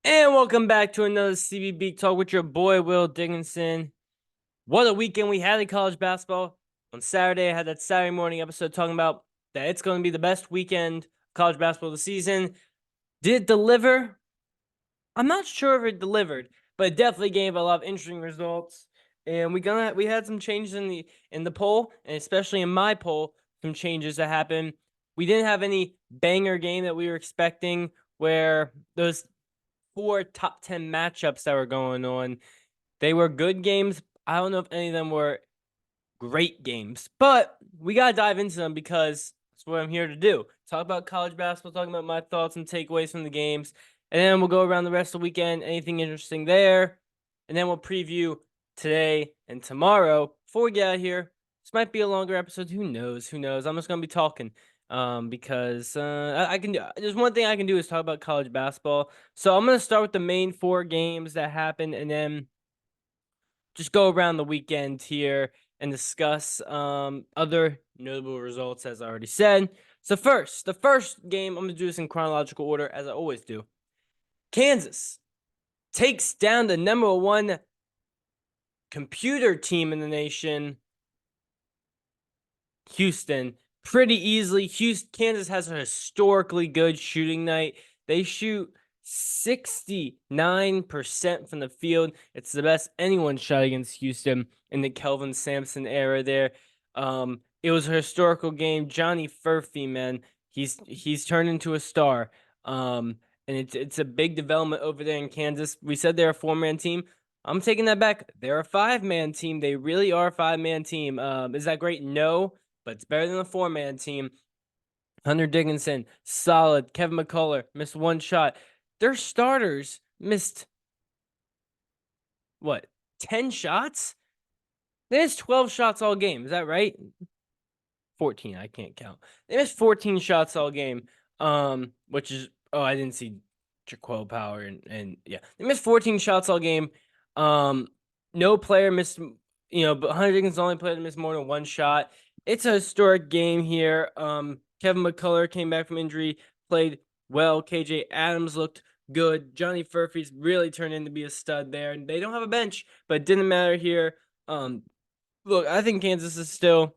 And welcome back to another CBB Talk with your boy, Will Dickinson. What a weekend we had in college basketball. On Saturday, I had that Saturday morning episode talking about that it's going to be the best weekend of college basketball of the season. Did it deliver? I'm not sure if it delivered, but it definitely gave a lot of interesting results. And we had some changes in the poll, and especially in my poll, some changes that happened. We didn't have any banger game that we were expecting, where those 4 top 10 matchups that were going on. They were good games. I don't know if any of them were great games, but we got to dive into them because that's what I'm here to do. Talk about college basketball, talking about my thoughts and takeaways from the games. And then we'll go around the rest of the weekend, anything interesting there. And then we'll preview today and tomorrow. Before we get out of here, this might be a longer episode. Who knows? Who knows? I'm just going to be talking because I can do. There's one thing I can do is talk about college basketball. So I'm going to start with the main 4 games that happened and then just go around the weekend here and discuss other notable results, as I already said. So the first game, I'm going to do this in chronological order, as I always do. Kansas takes down the number 1 computer team in the nation, Houston, pretty easily. Kansas has a historically good shooting night. They shoot 69% from the field. It's the best anyone shot against Houston in the Kelvin Sampson era there. It was a historical game. Johnny Furphy, man, he's turned into a star. And it's a big development over there in Kansas. We said they're a 4-man team. I'm taking that back. They're a 5-man team. They really are a 5-man team. Is that great? No, but it's better than a 4-man team. Hunter Dickinson, solid. Kevin McCullough missed 1 shot. Their starters missed, 10 shots? They missed 12 shots all game. Is that right? 14. I can't count. They missed 14 shots all game, which is, I didn't see Jaquel Power. And yeah, they missed 14 shots all game. No player missed, but Hunter Dickinson only player to miss more than 1 shot. It's a historic game here. Kevin McCullough came back from injury, played well. KJ Adams looked good. Johnny Furphy's really turned in to be a stud there. And they don't have a bench, but it didn't matter here. Look, I think Kansas is still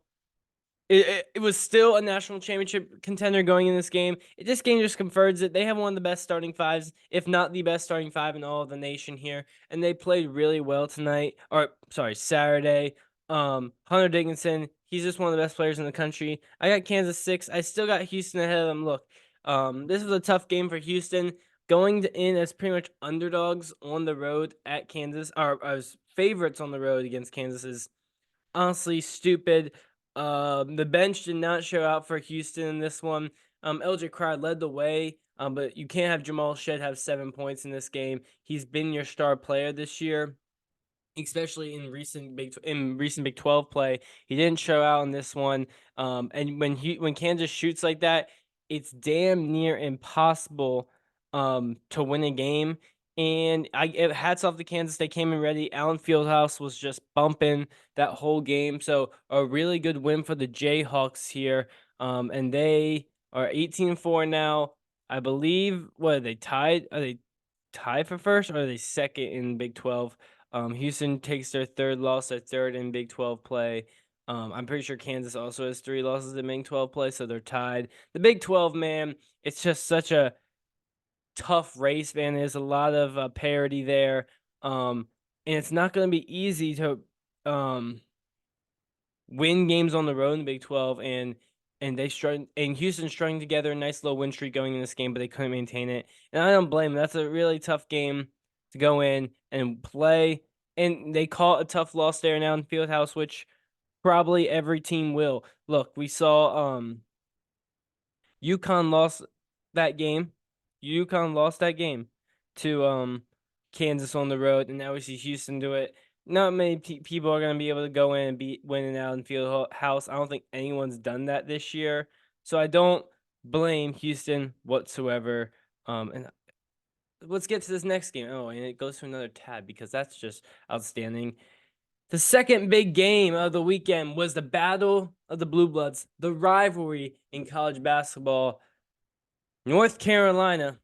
it was still a national championship contender going in this game. This game just confirms it. They have one of the best starting fives, if not the best starting 5 in all of the nation here. And they played really well tonight. Or, sorry, Saturday. Hunter Dickinson, he's just one of the best players in the country. I got Kansas 6. I still got Houston ahead of them. Look, this was a tough game for Houston. Going in as pretty much underdogs on the road at Kansas, or as favorites on the road against Kansas is honestly stupid. The bench did not show out for Houston in this one. LJ Crowd led the way, but you can't have Jamal Shead have 7 points in this game. He's been your star player this year, especially in recent Big 12 play. He didn't show out in this one. And when Kansas shoots like that, it's damn near impossible to win a game. And hats off to Kansas. They came in ready. Allen Fieldhouse was just bumping that whole game. So a really good win for the Jayhawks here. And they are 18-4 now. I believe, what are they tied? Are they tied for first, or are they second in Big 12? Houston takes their 3rd loss, their 3rd in Big 12 play. I'm pretty sure Kansas also has 3 losses in Big 12 play, so they're tied. The Big 12, man, it's just such a tough race, man. There's a lot of parity there, and it's not going to be easy to win games on the road in the Big 12, and Houston strung together a nice little win streak going in this game, but they couldn't maintain it. And I don't blame them. That's a really tough game to go in and play. And they call it a tough loss there now in Fieldhouse, which probably every team will. Look, we saw UConn lost that game. UConn lost that game to Kansas on the road, and now we see Houston do it. Not many people are going to be able to go in and be winning out in Fieldhouse. I don't think anyone's done that this year, so I don't blame Houston whatsoever. And let's get to this next game. Oh, and it goes to another tab because that's just outstanding. The second big game of the weekend was the Battle of the Blue Bloods, the rivalry in college basketball. North Carolina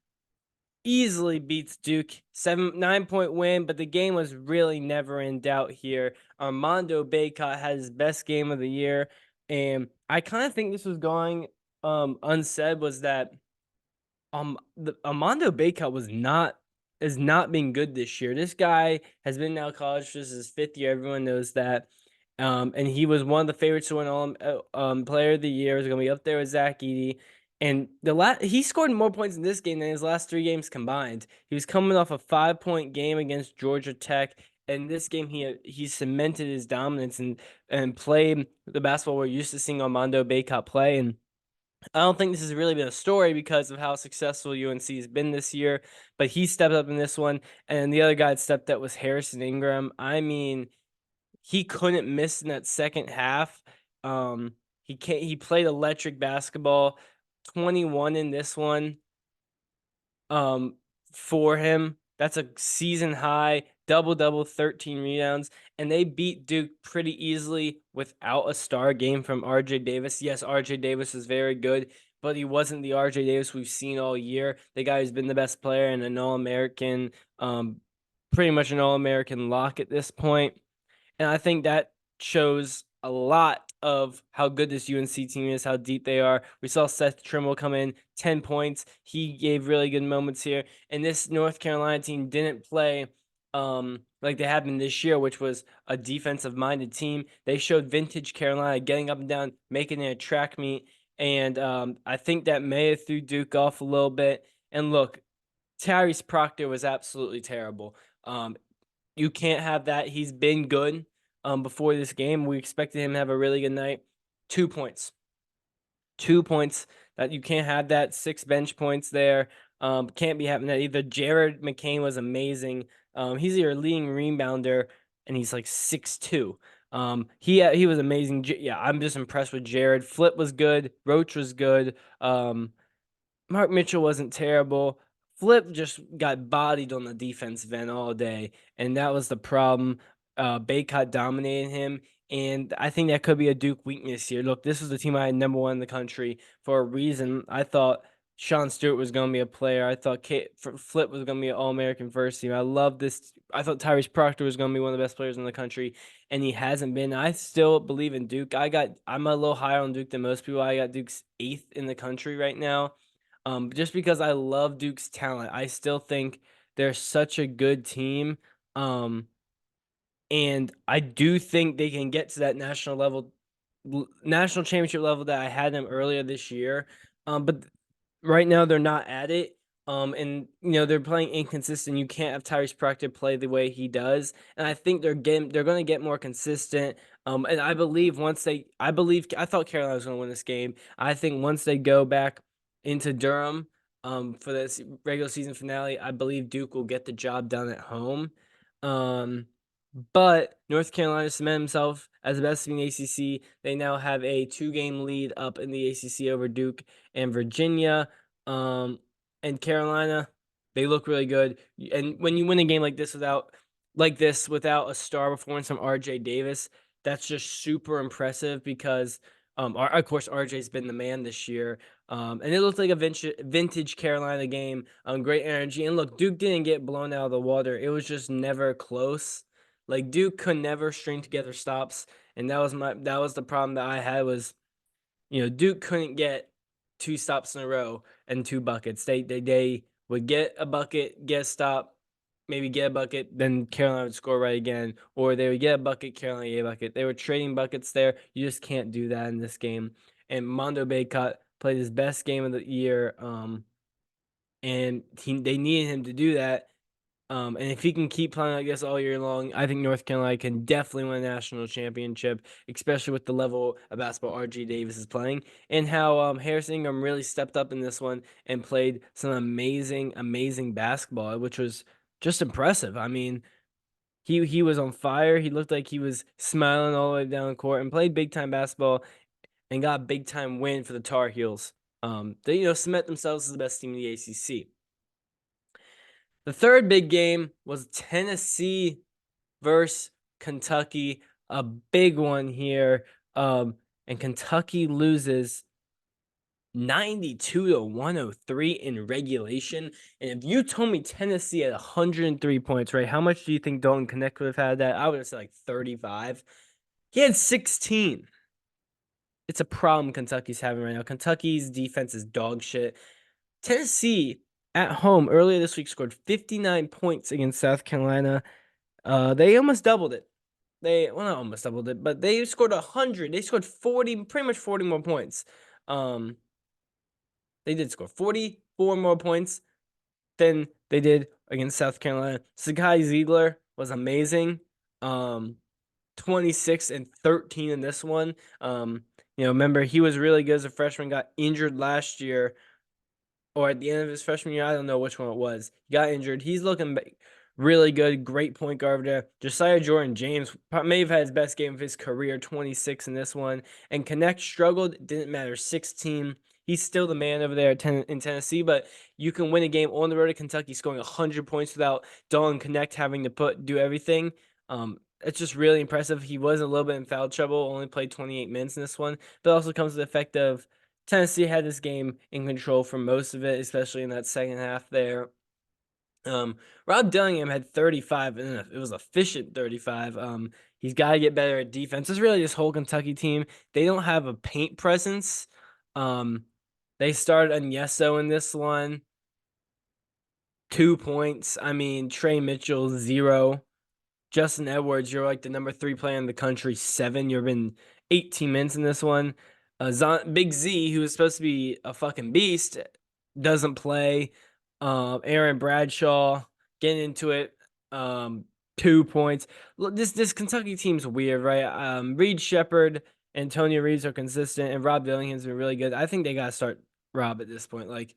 easily beats Duke. 9-point win, but the game was really never in doubt here. Armando Bacot had his best game of the year, and I kind of think this was going unsaid, was that Armando Bacot has not been good this year. This guy has been now college. This is his 5th year. Everyone knows that. And he was one of the favorites to win Player of the Year. Is going to be up there with Zach Edey. And he scored more points in this game than his last 3 games combined. He was coming off a 5-point game against Georgia Tech. And this game, he cemented his dominance and played the basketball we're used to seeing Armando Bacot play. And I don't think this has really been a story because of how successful UNC has been this year, but he stepped up in this one, and the other guy that stepped up was Harrison Ingram. I mean, he couldn't miss in that second half. He played electric basketball, 21 in this one. For him, that's a season high, double, 13 rebounds, and they beat Duke pretty easily without a star game from RJ Davis. Yes, RJ Davis is very good, but he wasn't the RJ Davis we've seen all year. The guy who's been the best player and an All-American, pretty much an All-American lock at this point. And I think that shows a lot of how good this UNC team is, how deep they are. We saw Seth Trimble come in, 10 points. He gave really good moments here. And this North Carolina team didn't play like they have been this year, which was a defensive-minded team. They showed vintage Carolina getting up and down, making it a track meet. And I think that may have threw Duke off a little bit. And look, Tyrese Proctor was absolutely terrible. You can't have that. He's been good before this game. We expected him to have a really good night. 2 points. 2 points. That you can't have that. 6 bench points there. Can't be having that either. Jared McCain was amazing. He's your leading rebounder, and he's like 6'2". He was amazing. Yeah, I'm just impressed with Jared. Flip was good. Roach was good. Mark Mitchell wasn't terrible. Flip just got bodied on the defensive end all day, and that was the problem. Bacot dominated him, and I think that could be a Duke weakness here. Look, this was the team I had #1 in the country for a reason. I thought Sean Stewart was going to be a player. I thought Flip was going to be an All-American first team. I love this. I thought Tyrese Proctor was going to be one of the best players in the country, and he hasn't been. I still believe in Duke. I'm a little higher on Duke than most people. I got Duke's 8th in the country right now. Just because I love Duke's talent. I still think they're such a good team. And I do think they can get to that national championship level that I had them earlier this year. But right now they're not at it. And they're playing inconsistent. You can't have Tyrese Proctor play the way he does. And I think they're going to get more consistent. And I thought Carolina was going to win this game. I think once they go back into Durham, for this regular season finale, I believe Duke will get the job done at home. But North Carolina cemented himself as the best team in the ACC. They now have a 2-game lead up in the ACC over Duke and Virginia. And Carolina, they look really good. And when you win a game like this without a star performance from RJ Davis, that's just super impressive because of course RJ's been the man this year. And it looked like a vintage Carolina game. Great energy. And look, Duke didn't get blown out of the water. It was just never close. Like Duke could never string together stops, and that was the problem that I had was, Duke couldn't get 2 stops in a row and 2 buckets. They would get a bucket, get a stop, maybe get a bucket, then Carolina would score right again, or they would get a bucket, Carolina get a bucket. They were trading buckets there. You just can't do that in this game. And Mondo Bacot played his best game of the year, and they needed him to do that. And if he can keep playing like this all year long, I think North Carolina can definitely win a national championship, especially with the level of basketball RG Davis is playing and how Harrison Ingram really stepped up in this one and played some amazing basketball, which was just impressive. I mean, he was on fire. He looked like he was smiling all the way down the court and played big time basketball and got a big time win for the Tar Heels. They cement themselves as the best team in the ACC. The third big game was Tennessee versus Kentucky, a big one here. And Kentucky loses 92 to 103 in regulation. And if you told me Tennessee had 103 points, right? How much do you think Dalton Connect would have had that? I would have said like 35. He had 16. It's a problem Kentucky's having right now. Kentucky's defense is dog shit. Tennessee at home earlier this week scored 59 points against South Carolina. They almost doubled it. Well, not almost doubled it, but they scored 100. They scored 40, pretty much 40 more points. They did score 44 more points than they did against South Carolina. Sakai Ziegler was amazing. 26 and 13 in this one. Remember he was really good as a freshman, got injured last year, or at the end of his freshman year. I don't know which one it was. He got injured. He's looking really good. Great point guard there. Josiah Jordan-James may have had his best game of his career, 26 in this one. And Connect struggled. Didn't matter, 16. He's still the man over there in Tennessee, but you can win a game on the road to Kentucky scoring 100 points without Dalton Connect having to do everything. It's just really impressive. He was a little bit in foul trouble, only played 28 minutes in this one, but also comes with the effect of Tennessee had this game in control for most of it, especially in that second half there. Rob Dillingham had 35, and it was efficient 35. He's got to get better at defense. It's really this whole Kentucky team. They don't have a paint presence. They started Agneso in this one. 2 points. I mean, Trey Mitchell, 0. Justin Edwards, you're like the number 3 player in the country, 7. You've been 18 minutes in this one. Big Z, who was supposed to be a fucking beast, doesn't play. Aaron Bradshaw getting into it. 2 points. Look, this Kentucky team's weird, right? Reed Shepherd, Antonio Reeves are consistent, and Rob Dillingham's been really good. I think they gotta start Rob at this point. Like,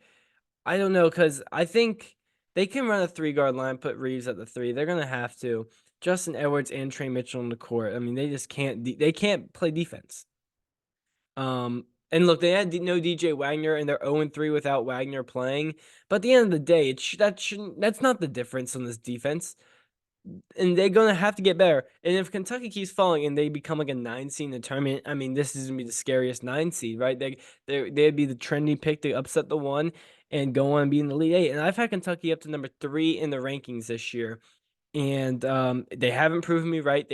I don't know, because I think they can run a 3-guard line, put Reeves at the 3. They're gonna have to. Justin Edwards and Trey Mitchell in the court. I mean, they just can't. They can't play defense. And look, they had no DJ Wagner, and they're 0-3 without Wagner playing. But at the end of the day, that's not the difference on this defense. And they're gonna have to get better. And if Kentucky keeps falling and they become like a 9 seed in the tournament, I mean, this is gonna be the scariest 9 seed, right? They'd be the trendy pick to upset the 1 and go on and be in the Elite 8. And I've had Kentucky up to number 3 in the rankings this year, and they haven't proven me right.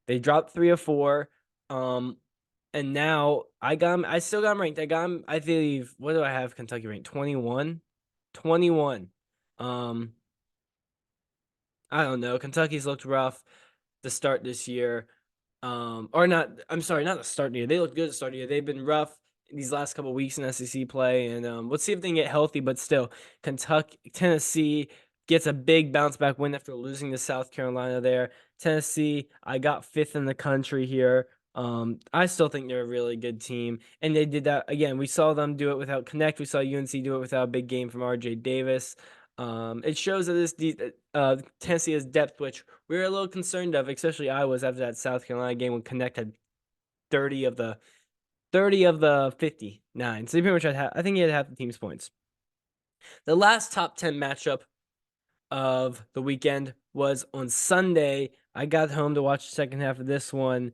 They dropped 3 or 4. And now I still got them ranked. I got them, I believe, what do I have Kentucky ranked? 21? 21. I don't know. Kentucky's looked rough to start this year. Or not, I'm sorry, not the start of the year. They looked good at the start of the year. They've been rough these last couple of weeks in SEC play. And let's see if they can get healthy. But still, Tennessee gets a big bounce back win after losing to South Carolina there. Tennessee, I got 5th in the country here. I still think they're a really good team. And they did that again. We saw them do it without Connect. We saw UNC do it without a big game from RJ Davis. It shows that Tennessee has depth, which we were a little concerned of, especially I was after that South Carolina game when Connect had 30 of the 59. So he pretty much had I think he had half the team's points. The last top 10 matchup of the weekend was on Sunday. I got home to watch the second half of this one.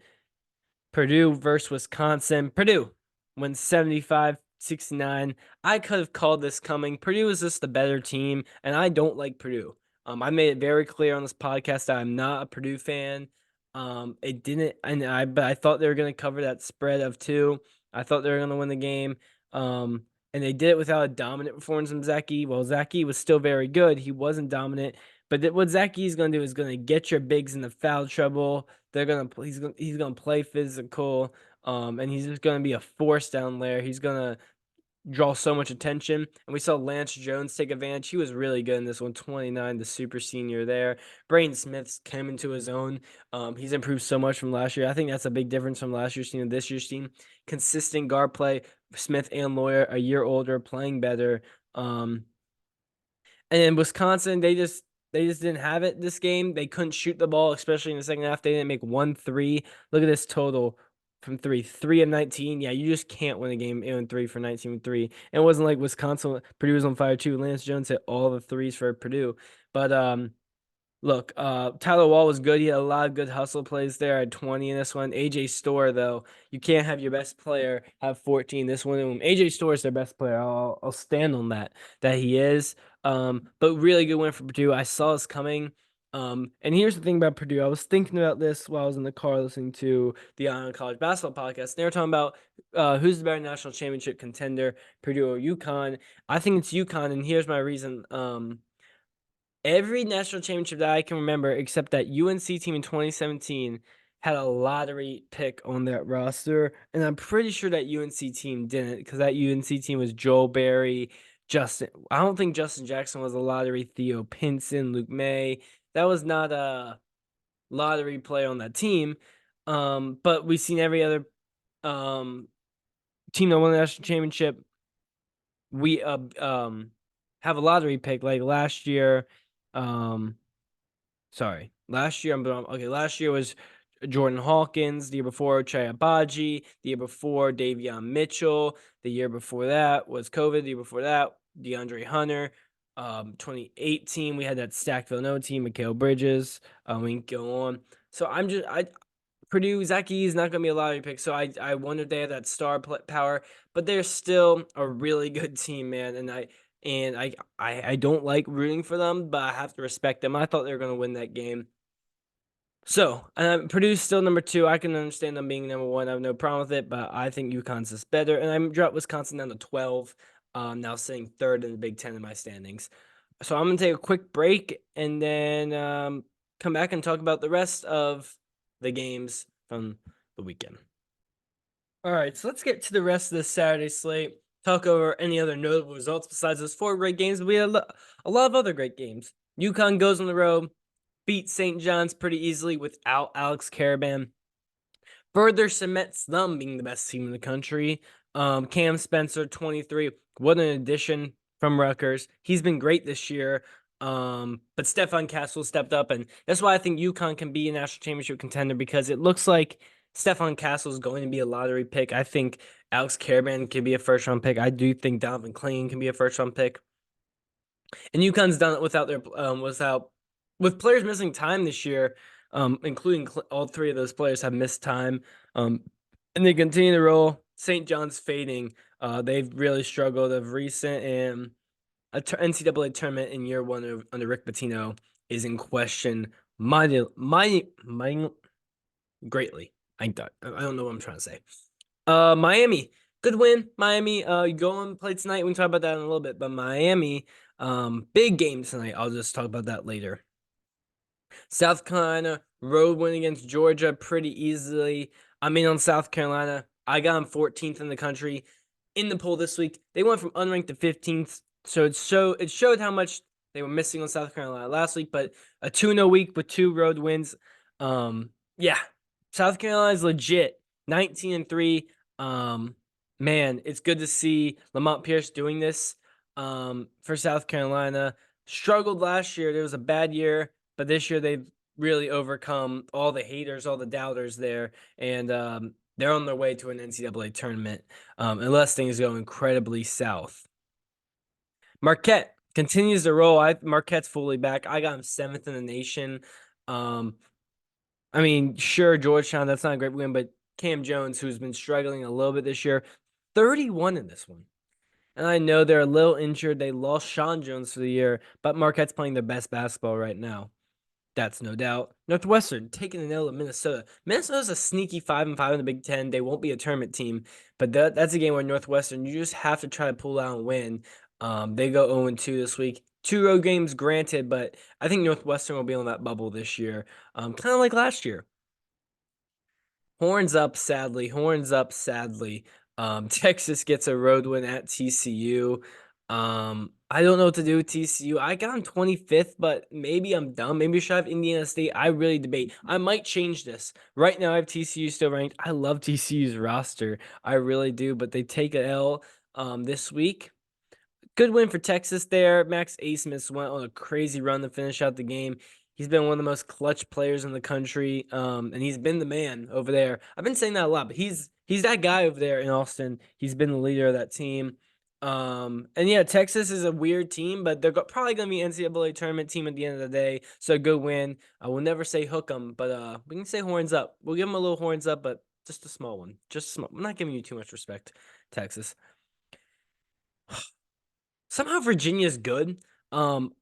Purdue versus Wisconsin. Purdue wins 75-69. I could have called this coming. Purdue is just the better team, and I don't like Purdue. I made it very clear on this podcast that I'm not a Purdue fan. It didn't, but I thought they were going to cover that spread of 2. I thought they were going to win the game. And they did it without a dominant performance from Zach Edey. Well, Zach Edey was still very good. He wasn't dominant. But what Zach Edey's going to do is going to get your bigs in the foul trouble. He's gonna play physical. And he's just going to be a force down there. He's going to draw so much attention. And we saw Lance Jones take advantage. He was really good in this one, 29, the super senior there. Braden Smith came into his own. He's improved so much from last year. I think that's a big difference from last year's team and this year's team. Consistent guard play. Smith and Lawyer, a year older, playing better. And in Wisconsin, they just didn't have it this game. They couldn't shoot the ball, especially in the second half. They didn't make 1 3. Look at this total from 3. 3 of 19. Yeah, you just can't win a game in 3 for 19 with 3. And it wasn't like Purdue was on fire too. Lance Jones hit all the threes for Purdue. But Look, Tyler Wall was good. He had a lot of good hustle plays there. I had 20 in this one. AJ Storr, though, you can't have your best player have 14 this one. AJ Storr is their best player. I'll stand on that he is. But really good win for Purdue. I saw this coming. And here's the thing about Purdue. I was thinking about this while I was in the car listening to the Ion College Basketball Podcast. They were talking about who's the better national championship contender, Purdue or UConn. I think it's UConn, and here's my reason. Every national championship that I can remember, except that UNC team in 2017, had a lottery pick on that roster, and I'm pretty sure that UNC team didn't, because that UNC team was Joel Berry, Justin. I don't think Justin Jackson was a lottery. Theo Pinson, Luke May. That was not a lottery play on that team. But we've seen every other team that won the national championship. We have a lottery pick like last year. Last year last year was Jordan Hawkins. The year before, Ochai Agbaji. The year before, Davion Mitchell. The year before that was COVID. The year before that, DeAndre Hunter. 2018, we had that stacked Villanova team, Mikal Bridges. We can go on. So Purdue, Zach Yee is not going to be a lottery pick, so I wonder if they have that star power, but they're still a really good team, man. And I don't like rooting for them, but I have to respect them. I thought they were going to win that game. So Purdue's still number 2. I can understand them being number 1. I have no problem with it, but I think UConn's just better. And I dropped Wisconsin down to 12. Now sitting 3rd in the Big Ten in my standings. So I'm gonna take a quick break and then come back and talk about the rest of the games from the weekend. All right, so let's get to the rest of the Saturday slate. Talk over any other notable results besides those 4 great games. But we had a lot of other great games. UConn goes on the road, beat St. John's pretty easily without Alex Caravan. Further cements them being the best team in the country. Cam Spencer, 23. What an addition from Rutgers. He's been great this year. But Stefan Castle stepped up, and that's why I think UConn can be a national championship contender, because it looks like Stefan Castle is going to be a lottery pick. I think Alex Caravan can be a first-round pick. I do think Donovan Clayton can be a first-round pick. And UConn's done it without with players missing time this year, including all 3 of those players have missed time. And they continue to roll. St. John's fading. They've really struggled of recent, and a NCAA tournament in year 1 under Rick Pitino is in question greatly. I don't know what I'm trying to say. Miami, good win. Miami, you go and play tonight. We can talk about that in a little bit. But Miami, big game tonight. I'll just talk about that later. South Carolina, road win against Georgia pretty easily. On South Carolina, I got them 14th in the country in the poll this week. They went from unranked to 15th, so it showed how much they were missing on South Carolina last week. But a 2-0 week with 2 road wins. Yeah, South Carolina's legit. 19-3. Man, it's good to see Lamont Pierce doing this for South Carolina. Struggled last year. There was a bad year, but this year they've really overcome all the haters, all the doubters there, and they're on their way to an NCAA tournament, unless things go incredibly south. Marquette continues to roll. Marquette's fully back. I got him 7th in the nation. Sure, Georgetown, that's not a great win, but Cam Jones, who's been struggling a little bit this year, 31 in this one. And I know they're a little injured. They lost Sean Jones for the year, but Marquette's playing their best basketball right now. That's no doubt. Northwestern taking an L at Minnesota. Minnesota's a sneaky 5-5 in the Big Ten. They won't be a tournament team, but that's a game where Northwestern, you just have to try to pull out and win. They go 0-2 this week. 2 road games granted, but I think Northwestern will be on that bubble this year, kind of like last year. Horns up, sadly. Texas gets a road win at TCU. I don't know what to do with TCU. I got him 25th, but maybe I'm dumb. Maybe I should have Indiana State. I really debate. I might change this. Right now, I have TCU still ranked. I love TCU's roster. I really do, but they take a L this week. Good win for Texas there. Max Asmus went on a crazy run to finish out the game. He's been one of the most clutch players in the country, and he's been the man over there. I've been saying that a lot, but he's that guy over there in Austin. He's been the leader of that team. And yeah, Texas is a weird team, but they're probably going to be NCAA tournament team at the end of the day. So good win. I will never say hook 'em, but we can say horns up. We'll give them a little horns up, but just a small one. Just small. I'm not giving you too much respect, Texas. Somehow Virginia's good. Um,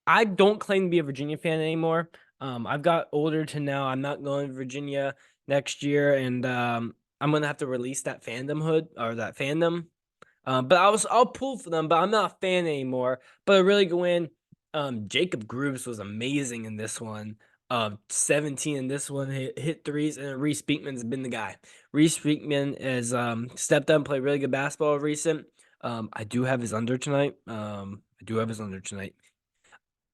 I don't claim to be a Virginia fan anymore. I've got older to now. I'm not going to Virginia next year, and I'm gonna have to release that fandomhood or that fandom. But I'll pull for them, but I'm not a fan anymore. But a really good win. Jacob Grooves was amazing in this one. 17 in this one, hit threes, and Reese Beekman's been the guy. Reese Beekman has stepped up and played really good basketball recent. I do have his under tonight.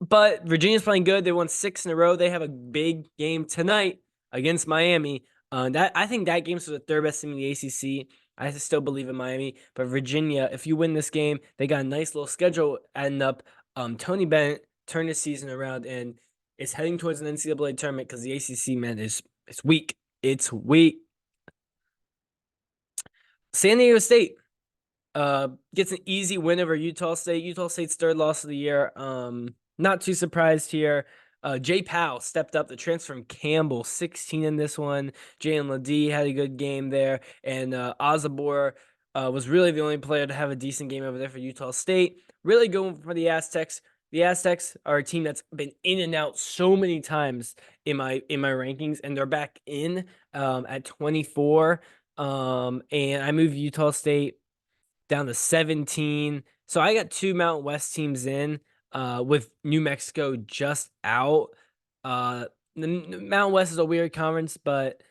But Virginia's playing good. They won 6 in a row. They have a big game tonight against Miami. I think that game's the third best team in the ACC. I still believe in Miami, but Virginia, if you win this game, they got a nice little schedule adding up. Tony Bennett turned his season around and is heading towards an NCAA tournament because the ACC, man, it's weak. It's weak. San Diego State gets an easy win over Utah State. Utah State's third loss of the year. Not too surprised here. Jay Powell stepped up, the transfer from Campbell, 16 in this one. Jalen Ledee had a good game there, and Ozabor was really the only player to have a decent game over there for Utah State. Really going for the Aztecs. The Aztecs are a team that's been in and out so many times in my rankings, and they're back in at 24. And I moved Utah State down to 17. So I got 2 Mountain West teams in, with New Mexico just out. The Mountain West is a weird conference, but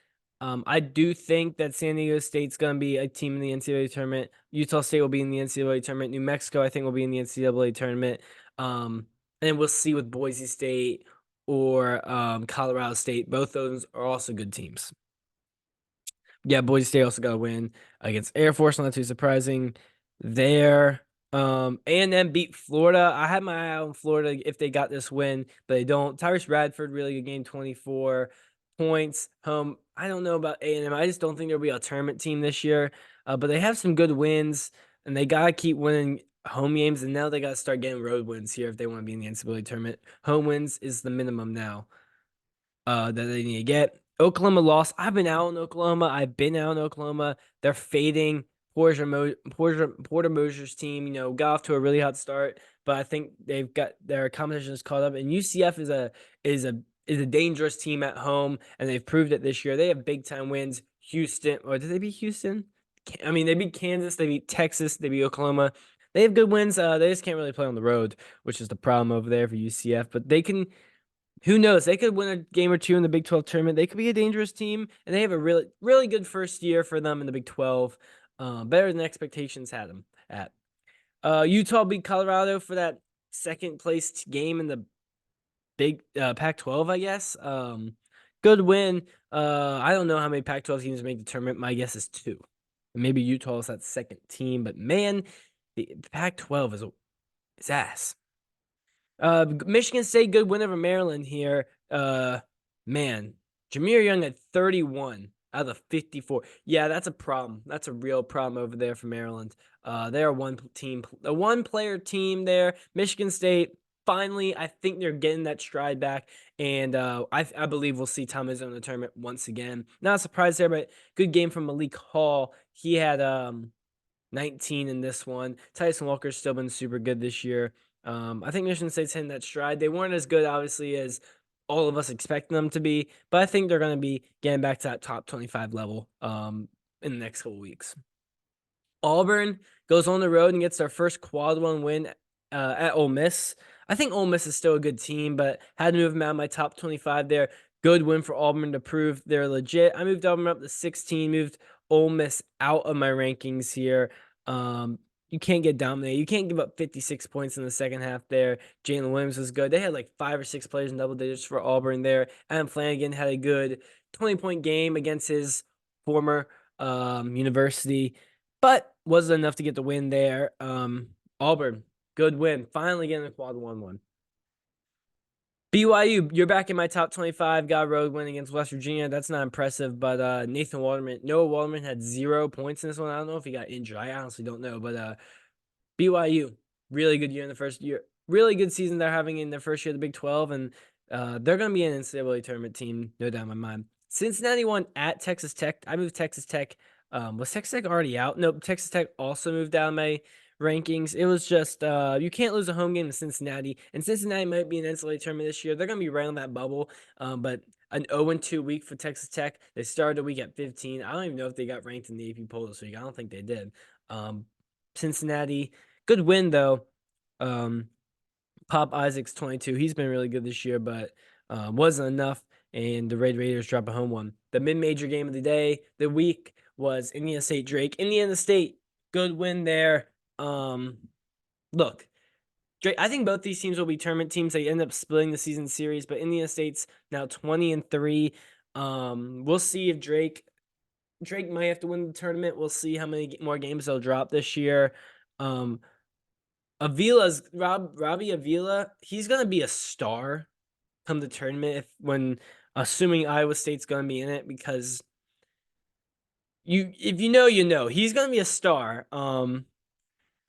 I do think that San Diego State's going to be a team in the NCAA tournament. Utah State will be in the NCAA tournament. New Mexico, I think, will be in the NCAA tournament. And we'll see with Boise State or Colorado State. Both those are also good teams. Yeah, Boise State also got a win against Air Force. Not too surprising there. A&M beat Florida. I had my eye on Florida if they got this win, but they don't. Tyrese Radford, really good game, 24 points. I don't know about A&M. I just don't think there'll be a tournament team this year. But they have some good wins, and they gotta keep winning home games. And now they gotta start getting road wins here if they want to be in the NCAA tournament. Home wins is the minimum now that they need to get. Oklahoma lost. I've been out in Oklahoma. They're fading. Porter Mosier's team, got off to a really hot start, but I think they've got their competition is caught up. And UCF is a dangerous team at home, and they've proved it this year. They have big time wins. Houston, or did they beat Houston? I mean, they beat Kansas, they beat Texas, they beat Oklahoma. They have good wins. They just can't really play on the road, which is the problem over there for UCF. But they can. Who knows? They could win a game or two in the Big 12 tournament. They could be a dangerous team, and they have a really, really good first year for them in the Big 12. Better than expectations had them at. Utah beat Colorado for that second place game in the Big Pac-12, I guess. Good win. I don't know how many Pac-12 teams make the tournament. My guess is 2. Maybe Utah is that second team, but man, the Pac-12 is ass. Michigan State, good win over Maryland here. Man, Jameer Young at 31 out of the 54. Yeah, that's a problem. That's a real problem over there for Maryland. They're a one-player team there. Michigan State, finally, I think they're getting that stride back, and I believe we'll see Tom Izzo in the tournament once again. Not surprised there, but good game from Malik Hall. He had 19 in this one. Tyson Walker's still been super good this year. I think Michigan State's hitting that stride. They weren't as good, obviously, as all of us expecting them to be, but I think they're going to be getting back to that top 25 level in the next couple weeks. Auburn goes on the road and gets their first quad one win at Ole Miss. I think Ole Miss is still a good team, but had to move them out of my top 25 there. Good win for Auburn to prove they're legit. I moved Auburn up to 16, moved Ole Miss out of my rankings here. You can't get dominated. You can't give up 56 points in the second half there. Jalen Williams was good. They had like 5 or 6 players in double digits for Auburn there. Adam Flanagan had a good 20-point game against his former university, but wasn't enough to get the win there. Auburn, good win. Finally getting a quad 1-1. BYU, you're back in my top 25. Got a road win against West Virginia. That's not impressive, but Noah Waterman had 0 points in this one. I don't know if he got injured. I honestly don't know, but BYU, really good year in the first year. Really good season they're having in their first year of the Big 12, and they're going to be an NCAA tournament team, no doubt in my mind. Cincinnati won at Texas Tech. I moved Texas Tech. Was Texas Tech already out? Nope. Texas Tech also moved down my rankings. It was just you can't lose a home game to Cincinnati, and Cincinnati might be an NCAA tournament this year. They're going to be right on that bubble, but an 0-2 week for Texas Tech. They started the week at 15. I don't even know if they got ranked in the AP poll this week. I don't think they did. Cincinnati, good win though. Pop Isaac's 22. He's been really good this year, but wasn't enough. And the Red Raiders drop a home one. The mid-major game of the week was Indiana State Drake. Indiana State, good win there. Look, Drake. I think both these teams will be tournament teams. They end up splitting the season series, but Indiana State's now 20-3. We'll see if Drake might have to win the tournament. We'll see how many more games they'll drop this year. Robbie Avila, he's gonna be a star come the tournament assuming Iowa State's gonna be in it, because if you know, he's gonna be a star.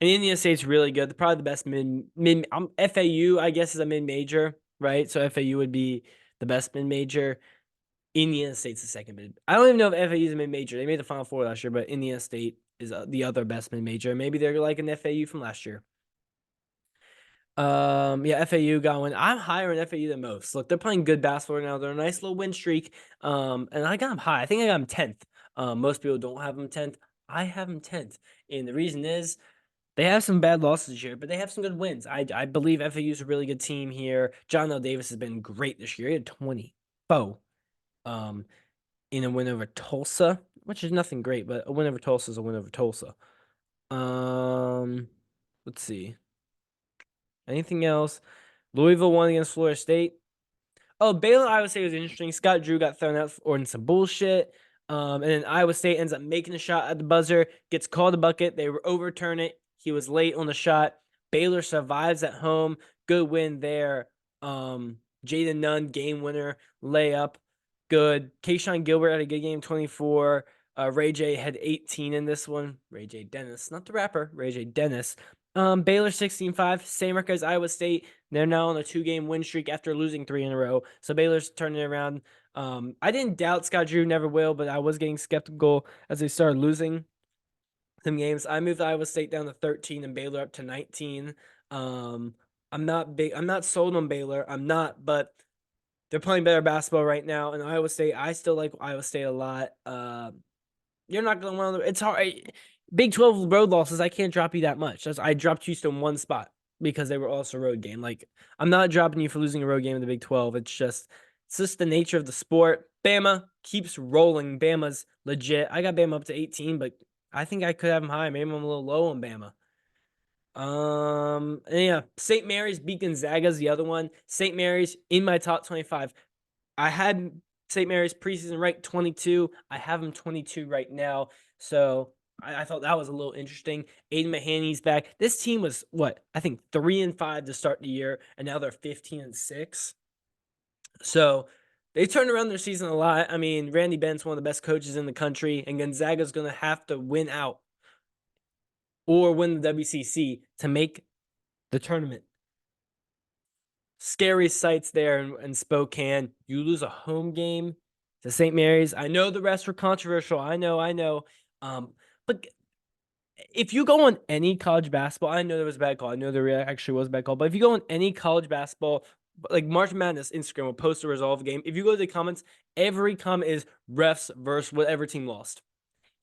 And Indiana State's really good. They're probably the best mid FAU, I guess, is a mid-major, right? So FAU would be the best mid-major. Indiana State's the second mid. I don't even know if FAU is a mid-major. They made the Final Four last year, but Indiana State is the other best mid-major. Maybe they're like an FAU from last year. Yeah, FAU got one. I'm higher in FAU than most. Look, they're playing good basketball right now. They're a nice little win streak. And I got them high. I think I got them 10th. Most people don't have them 10th. I have them 10th. And the reason is they have some bad losses here, but they have some good wins. I believe FAU is a really good team here. John L. Davis has been great this year. He had 24 in a win over Tulsa, which is nothing great, but a win over Tulsa is a win over Tulsa. Let's see. Anything else? Louisville won against Florida State. Oh, Baylor, Iowa State was interesting. Scott Drew got thrown out for some bullshit. And then Iowa State ends up making a shot at the buzzer, gets called a bucket. They overturn it. He was late on the shot. Baylor survives at home. Good win there. Jaden Nunn, game winner, layup. Good. Kayshawn Gilbert had a good game, 24. Ray J had 18 in this one. Ray J Dennis, not the rapper, Ray J Dennis. Baylor 16-5, same record as Iowa State. They're now on a 2-game win streak after losing 3 in a row. So Baylor's turning it around. I didn't doubt Scott Drew never will, but I was getting skeptical as they started losing some games. I moved Iowa State down to 13 and Baylor up to 19. I'm not sold on Baylor. I'm not, but they're playing better basketball right now. And Iowa State, I still like Iowa State a lot. You're not going to want to. It's hard. Big 12 road losses, I can't drop you that much. I dropped Houston one spot because they were also a road game. Like, I'm not dropping you for losing a road game in the Big 12. It's just the nature of the sport. Bama keeps rolling. Bama's legit. I got Bama up to 18, but I think I could have them high. Maybe I'm a little low on Bama. And yeah, St. Mary's beat Gonzaga's the other one. St. Mary's in my top 25. I had St. Mary's preseason ranked 22. I have them 22 right now. So I thought that was a little interesting. Aiden Mahaney's back. This team was I think 3-5 to start the year, and now they're 15-6. So they turned around their season a lot. I mean, Randy Bent's one of the best coaches in the country, and Gonzaga's going to have to win out or win the WCC to make the tournament. Scary sights there in Spokane. You lose a home game to St. Mary's. I know the refs were controversial. I know. But if you go on any college basketball, I know there was a bad call. I know there actually was a bad call. But if you go on any college basketball, like March Madness Instagram will post a resolve game. If you go to the comments, every comment is refs versus whatever team lost.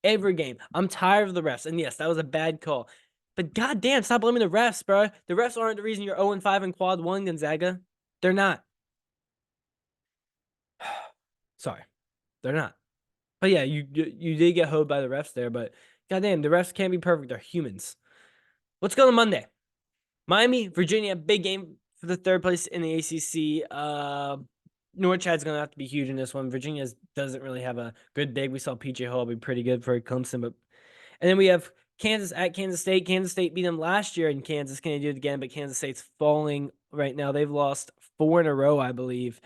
Every game. I'm tired of the refs. And yes, that was a bad call. But goddamn, stop blaming the refs, bro. The refs aren't the reason you're 0-5 in quad 1, Gonzaga. They're not. Sorry. They're not. But yeah, you did get hoed by the refs there, but goddamn, the refs can't be perfect. They're humans. Let's go to Monday. Miami, Virginia, big game for the third place in the ACC. Norchad's going to have to be huge in this one. Virginia doesn't really have a good big. We saw PJ Hall be pretty good for Clemson, and then we have Kansas at Kansas State. Kansas State beat them last year in Kansas. Can they do it again? But Kansas State's falling right now. They've lost 4 in a row, I believe.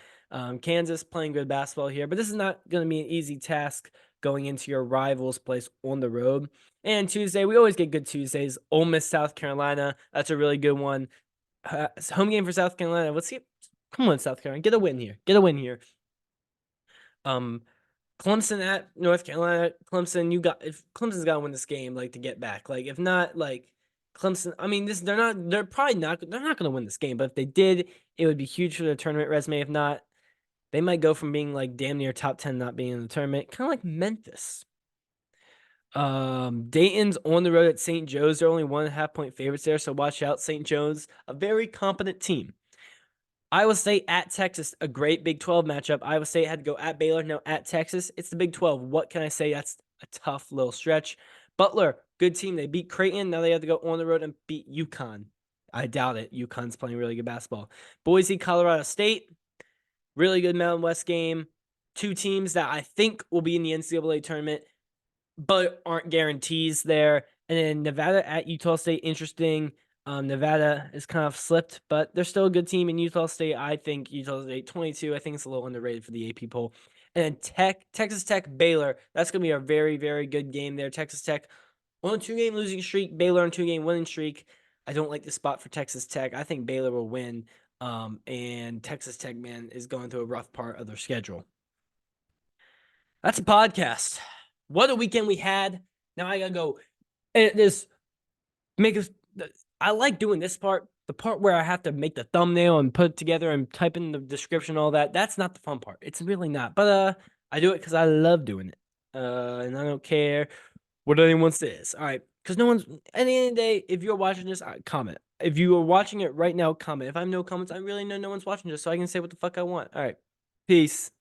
Kansas playing good basketball here, but this is not going to be an easy task going into your rival's place on the road. And Tuesday, we always get good Tuesdays. Ole Miss, South Carolina. That's a really good one. Home game for South Carolina. Let's see. Come on, South Carolina. Get a win here. Get a win here. Clemson at North Carolina. If Clemson's got to win this game, like, to get back. Like, if not, like, Clemson, I mean, they're not going to win this game, but if they did, it would be huge for their tournament resume. If not, they might go from being like damn near top 10, not being in the tournament, kind of like Memphis. Dayton's on the road at St. Joe's. They're only 1.5 point favorites there, so watch out. St. Joe's, a very competent team. Iowa State at Texas, a great Big 12 matchup. Iowa State had to go at Baylor, now at Texas. It's the Big 12. What can I say? That's a tough little stretch. Butler, good team. They beat Creighton. Now they have to go on the road and beat UConn. I doubt it. UConn's playing really good basketball. Boise, Colorado State, really good Mountain West game. Two teams that I think will be in the NCAA tournament, but aren't guarantees there. And then Nevada at Utah State, interesting. Nevada is kind of slipped, but they're still a good team. In Utah State, I think Utah State 22. I think it's a little underrated for the AP poll. And then Texas Tech, Baylor. That's going to be a very, very good game there. Texas Tech on a 2-game losing streak. Baylor on a 2-game winning streak. I don't like the spot for Texas Tech. I think Baylor will win. And Texas Tech, man, is going through a rough part of their schedule. That's a podcast. What a weekend we had. Now I got to go edit this. I like doing this part. The part where I have to make the thumbnail and put it together and type in the description, all that. That's not the fun part. It's really not. But I do it because I love doing it. And I don't care what anyone says. All right. Because no one's, at the end of the day, if you're watching this, comment. If you are watching it right now, comment. If I have no comments, I really know no one's watching this, so I can say what the fuck I want. All right. Peace.